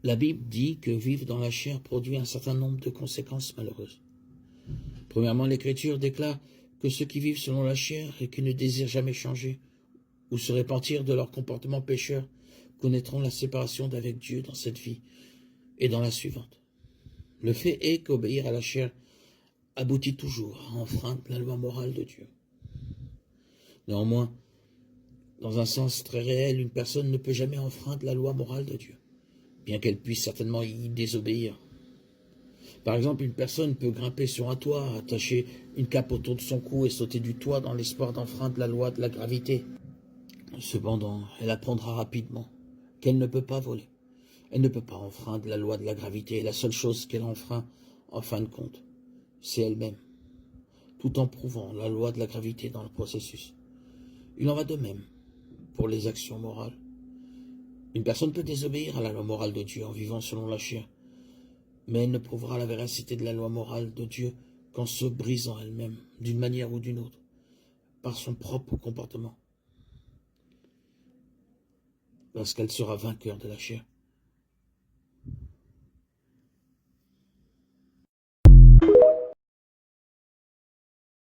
La Bible dit que vivre dans la chair produit un certain nombre de conséquences malheureuses. Premièrement, l'Écriture déclare que ceux qui vivent selon la chair et qui ne désirent jamais changer ou se repentir de leur comportement pécheur connaîtront la séparation d'avec Dieu dans cette vie et dans la suivante. Le fait est qu'obéir à la chair aboutit toujours à enfreindre la loi morale de Dieu. Néanmoins, dans un sens très réel, une personne ne peut jamais enfreindre la loi morale de Dieu, bien qu'elle puisse certainement y désobéir. Par exemple, une personne peut grimper sur un toit, attacher une cape autour de son cou et sauter du toit dans l'espoir d'enfreindre la loi de la gravité. Cependant, elle apprendra rapidement qu'elle ne peut pas voler. Elle ne peut pas enfreindre la loi de la gravité. La seule chose qu'elle enfreint, en fin de compte, c'est elle-même, tout en prouvant la loi de la gravité dans le processus. Il en va de même pour les actions morales. Une personne peut désobéir à la loi morale de Dieu en vivant selon la chair, mais elle ne prouvera la véracité de la loi morale de Dieu qu'en se brisant elle-même, d'une manière ou d'une autre, par son propre comportement, lorsqu'elle sera vainqueur de la chair.